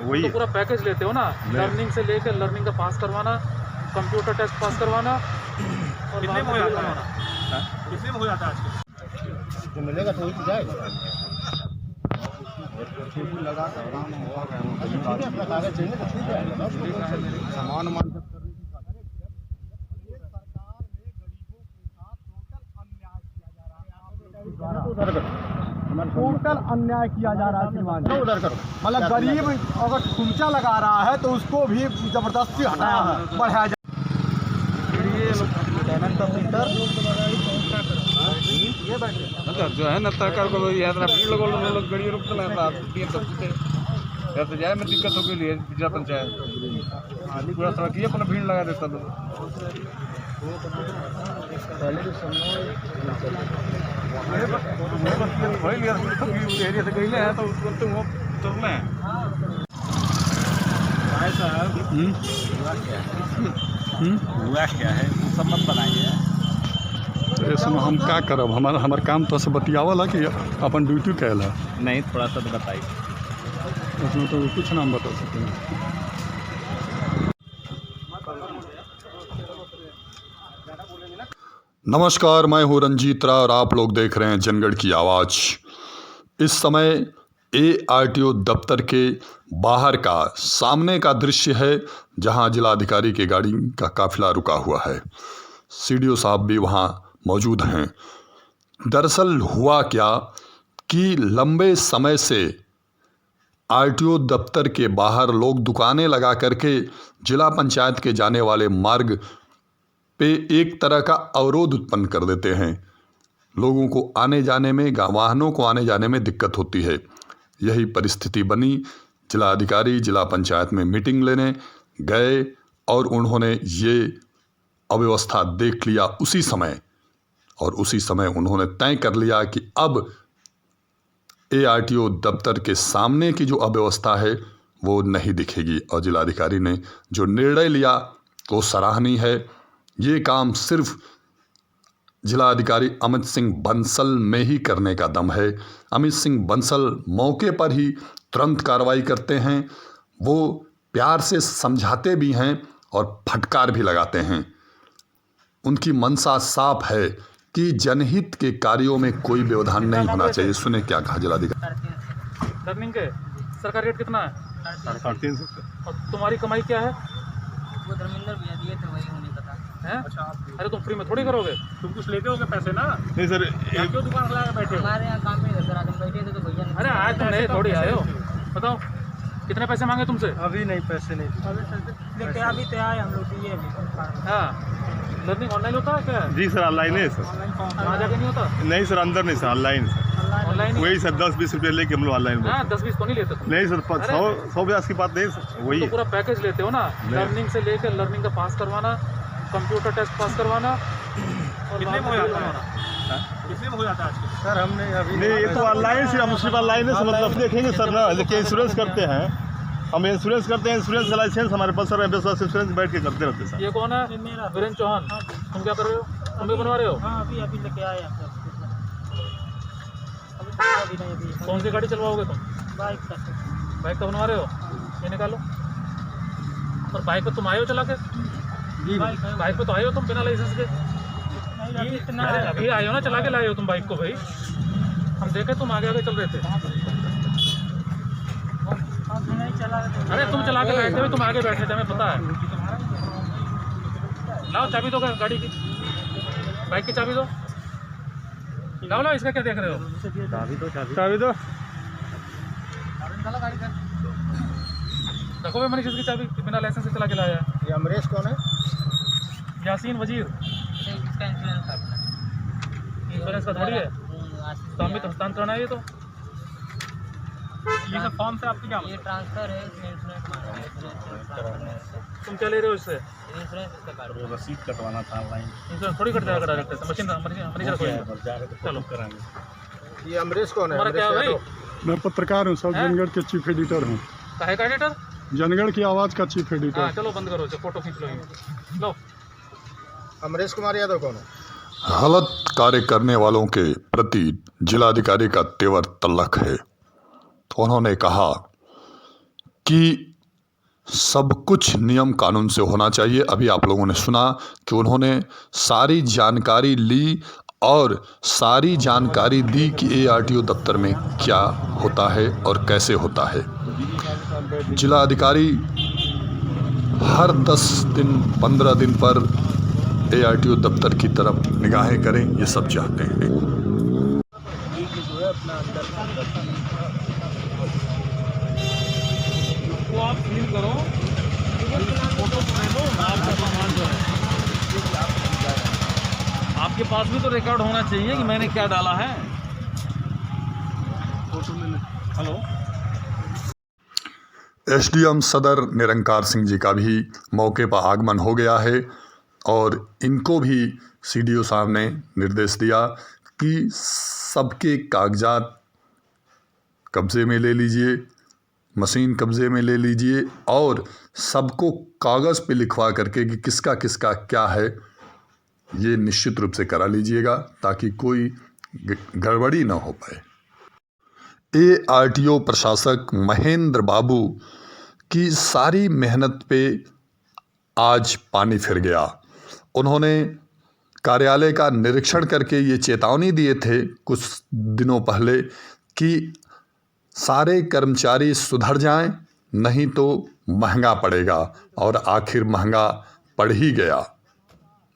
वही तो पूरा पैकेज लेते हो ना, लर्निंग से लेकर लर्निंग का पास करवाना, कंप्यूटर टेस्ट पास करवाना और कितने में हो जाता है? हाँ? कितने में हो जाता है आज जो मिलेगा तो वही तो जाएगा। लगा अपना कागज चाहिए तो ठीक है, सामान मान टोटल अन्याय किया जा रहा है श्रीमान, उधर करो। मतलब गरीब अगर खुर्चा लगा रहा है तो उसको भी जबरदस्ती हटाया है, बढ़ाया जा जो है ना सरकार को यात्रा भीड़ लोग गड़ी रुक जाए में दिक्कत हो गई है। जिला पंचायत पूरा सड़क अपना भीड़ लगा देता लोग। एरिया से गई है तो उसको तुरना है हुआ क्या है सब मत बनाइए। इसमें हम क्या करब, हमार काम तो से बतियावल है कि अपन ड्यूटी कैल है। नहीं थोड़ा सा तो बताइए। उसमें तो कुछ नाम बता सकते हैं। नमस्कार, मैं हूँ रंजीत राव और आप लोग देख रहे हैं जनगढ़ की आवाज़। इस समय ARTO दफ्तर के बाहर का सामने का दृश्य है, जहां जिलाधिकारी की गाड़ी का काफिला रुका हुआ है। CDO साहब भी वहां मौजूद हैं। दरअसल हुआ क्या कि लंबे समय से RTO दफ्तर के बाहर लोग दुकानें लगा करके जिला पंचायत के जाने वाले मार्ग पे एक तरह का अवरोध उत्पन्न कर देते हैं। लोगों को आने जाने में, वाहनों को आने जाने में दिक्कत होती है। यही परिस्थिति बनी। जिला अधिकारी जिला पंचायत में मीटिंग लेने गए और उन्होंने ये अव्यवस्था देख लिया उसी समय, और उसी समय उन्होंने तय कर लिया कि अब ARTO दफ्तर के सामने की जो अव्यवस्था है वो नहीं दिखेगी। और जिलाधिकारी ने जो निर्णय लिया वो सराहनीय है। ये काम सिर्फ जिलाधिकारी अमित सिंह बंसल में ही करने का दम है। अमित सिंह बंसल मौके पर ही तुरंत कार्रवाई करते हैं। वो प्यार से समझाते भी हैं और फटकार भी लगाते हैं। उनकी मंशा साफ है कि जनहित के कार्यों में कोई व्यवधान नहीं होना चाहिए। सुने क्या कहा जिलाधिकारी। लर्निंग के सरकार रेट कितना है? 350। और तुम्हारी कमाई क्या है? वो धर्मेंद्र भैया दिए थे, वही उन्हें पता हैं? अरे तुम फ्री में थोड़ी करोगे। तुम कुछ लेते होगे पैसे ना? नहीं सर, आप क्यों दुकान लगा बैठे हो? हमारे यहाँ काम नहीं करता, तुम बैठे थे तो भैया ने अरे आज तुम नए थोड़ी आए हो। बताओ कितने पैसे मांगे तुमसे? अभी नहीं, पैसे नहीं लेके अभी तो आए हम लोग दिए अभी। हाँ, लर्निंग ऑनलाइन होता है क्या? जी सर ऑनलाइन है सर। वहाँ जाके नहीं होता? नहीं सर, अंदर नहीं सर, ऑनलाइन सर। ऑनलाइन वही सर 10-20 रुपये लेके हम लोग ऑनलाइन। हाँ, 10-20 तो नहीं लेते तुम। नहीं सर, 100-150 की बात नहीं सर, वही तो पूरा पैकेज लेते हो ना, लर्निंग से लेकर लर्निंग का पास करवाना, कंप्यूटर टेस्ट पास करवाना और कितने में हो जाता है? कितने में हो जाता है आज? सर हमने अभी नहीं, ये तो ऑनलाइन से, हम सिर्फ ऑनलाइन से मतलब देखेंगे सर ना। देखिए इंश्योरेंस करते हैं हम, इंश्योरेंस करते हैं, इंश्योरेंस का लाइसेंस हमारे पास सर, इंश्योरेंस बैठ के करते रहते सर। ये कौन है? वीरेंद्र चौहान। तुम क्या कर रहे हो? तुम भी बनवा रहे हो? हाँ अभी लेके आए हैं। कौन सी गाड़ी चलवाओगे तुम? बाइक का बाइक का बनवा रहे हो? ये निकालो। और बाइक पे तुम आए हो चला के? बाइक पे तो आए हो तुम बिना लाइसेंस के? अरे अभी आए हो ना, चला के लाए हो तुम बाइक को भाई। हम देखे तुम आगे आगे चल रहे थे। अरे तुम चला के लाए थे, तुम आगे बैठे थे, हमें पता है। लाओ चाबी दो गाड़ी की, बाइक की चाबी दो। लाओ इसका क्या देख रहे हो? चाबी दो। रखो भाई मनीष इसकी चाबी, बिना लाइसेंस से चला के लाया है। ये अमरेश कौन है? यासीन वजीर। इसका इंश्योरेंस था अपना। इंश्योरेंस का थोड़ी है, तो हम भी तो हस्तांतरण है। ये तो ये सब फॉर्म से आपकी क्या? ये ट्रांसफर है, इसमें इंश्योरेंस तुम क्या ले रहे हो इससे? इंश्योरेंस इसका कार्ड रसीद कटवाना था ऑनलाइन। इंश्योरेंस थोड़ी कट जाएगा डायरेक्ट से, मशीन चलो। ये अमरेश कौन है? तुम्हारा क्या है भाई? मैं पत्रकार हूँ सर, जनगढ़ के चीफ एडिटर हूँ। काहे का एडिटर? जनगढ़ की आवाज़ का चीफ एडिटर। हाँ चलो बंद करो इसे, फोटो खींच लो। लो अमरेश कुमार यादव कौन है? गलत कार्य करने वालों के प्रति जिलाधिकारी का तेवर तल्लख है। तो उन्होंने कहा कि सब कुछ नियम कानून से होना चाहिए। अभी आप लोगों ने सुना कि उन्होंने सारी जानकारी ली और सारी जानकारी दी कि ARTO दफ्तर में क्या होता है और कैसे होता है। जिला अधिकारी हर 10 दिन 15 दिन पर ARTO दफ्तर की तरफ निगाहें करें, ये सब चाहते हैं। वो आप फील करो, फोटो ले लो, आपका सामान जो है आपके पास भी तो रिकॉर्ड होना चाहिए कि मैंने क्या डाला है। हेलो, SDM सदर निरंकार सिंह जी का भी मौके पर आगमन हो गया है और इनको भी CDO साहब ने निर्देश दिया कि सबके कागजात कब्जे में ले लीजिए, मशीन कब्जे में ले लीजिए और सबको कागज़ पे लिखवा करके कि किसका किसका क्या है ये निश्चित रूप से करा लीजिएगा ताकि कोई गड़बड़ी ना हो पाए। ARTO प्रशासक महेंद्र बाबू की सारी मेहनत पे आज पानी फिर गया। उन्होंने कार्यालय का निरीक्षण करके ये चेतावनी दिए थे कुछ दिनों पहले कि सारे कर्मचारी सुधर जाएं, नहीं तो महंगा पड़ेगा, और आखिर महंगा पड़ ही गया।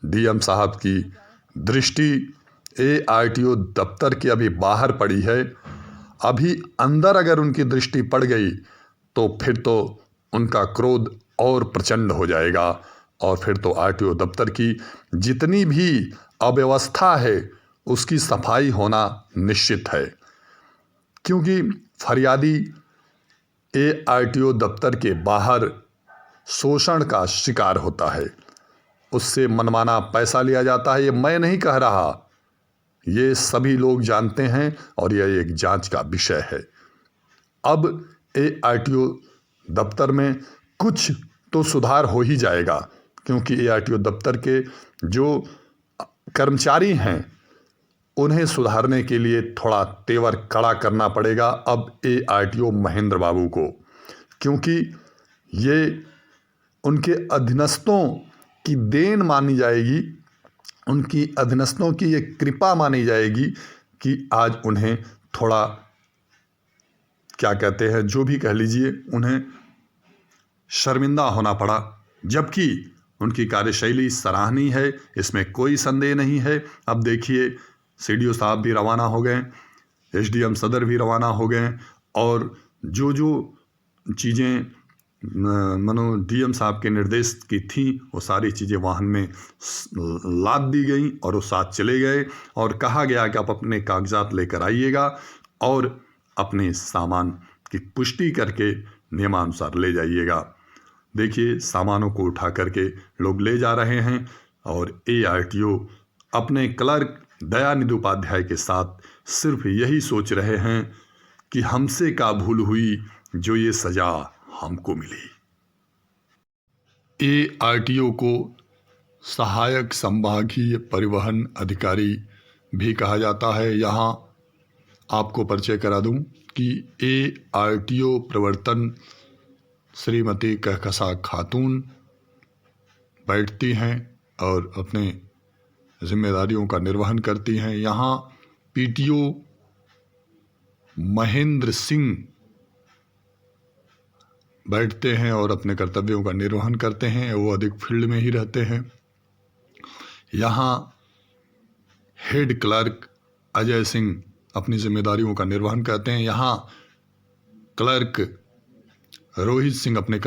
DM साहब की दृष्टि ARTO दफ्तर की अभी बाहर पड़ी है। अभी अंदर अगर उनकी दृष्टि पड़ गई तो फिर तो उनका क्रोध और प्रचंड हो जाएगा और फिर तो RTO दफ्तर की जितनी भी अव्यवस्था है उसकी सफाई होना निश्चित है, क्योंकि फरियादी ARTO दफ्तर के बाहर शोषण का शिकार होता है, उससे मनमाना पैसा लिया जाता है। ये मैं नहीं कह रहा, ये सभी लोग जानते हैं और यह एक जांच का विषय है। अब ARTO दफ्तर में कुछ तो सुधार हो ही जाएगा, क्योंकि ARTO दफ्तर के जो कर्मचारी हैं उन्हें सुधारने के लिए थोड़ा तेवर कड़ा करना पड़ेगा अब ARTO महेंद्र बाबू को, क्योंकि ये उनके अधीनस्थों की देन मानी जाएगी, उनकी अधीनस्थों की ये कृपा मानी जाएगी कि आज उन्हें थोड़ा क्या कहते हैं, जो भी कह लीजिए, उन्हें शर्मिंदा होना पड़ा, जबकि उनकी कार्यशैली सराहनीय है, इसमें कोई संदेह नहीं है। अब देखिए CDO साहब भी रवाना हो गए, SDM सदर भी रवाना हो गए और जो जो चीज़ें मनो DM साहब के निर्देश की थी वो सारी चीज़ें वाहन में लाद दी गई और वो साथ चले गए और कहा गया कि आप अपने कागजात लेकर आइएगा और अपने सामान की पुष्टि करके नियमानुसार ले जाइएगा। देखिए सामानों को उठा करके लोग ले जा रहे हैं और ARTO अपने क्लर्क दयानिधि उपाध्याय के साथ सिर्फ यही सोच रहे हैं कि हमसे क्या भूल हुई जो ये सजा हमको मिली। ARTO को सहायक संभागीय परिवहन अधिकारी भी कहा जाता है। यहाँ आपको परिचय करा दूं कि ARTO प्रवर्तन श्रीमती कहकशा खातून बैठती हैं और अपने जिम्मेदारियों का निर्वहन करती हैं। यहाँ PTO महेंद्र सिंह बैठते हैं और अपने कर्तव्यों का निर्वहन करते हैं, वो अधिक फील्ड में ही रहते हैं। यहाँ हेड क्लर्क अजय सिंह अपनी जिम्मेदारियों का निर्वहन करते हैं। यहाँ क्लर्क रोहित सिंह अपने